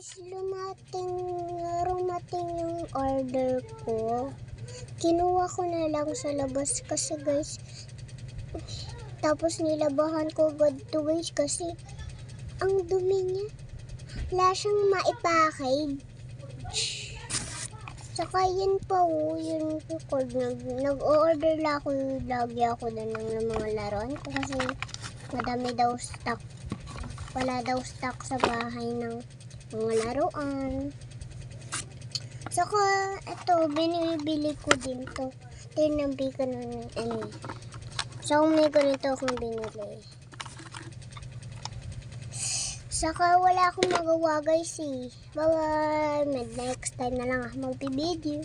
guys, rumating yung order ko. Kinuha ko na lang sa labas kasi guys, tapos nilabahan ko agad to guys kasi ang dumi niya. Wala siyang maipackage. Tsaka yun pa yung record. Nag-order lang ako, lagi ako na ng mga laruan ko kasi madami daw stock. Wala daw stock sa bahay ng mga laruan. Saka, ito, binibili ko din to. Tinabi ko nun, So, may ganito akong binili. Saka, wala akong magawa guys eh. Bye-bye. Next time na lang ako mag-video.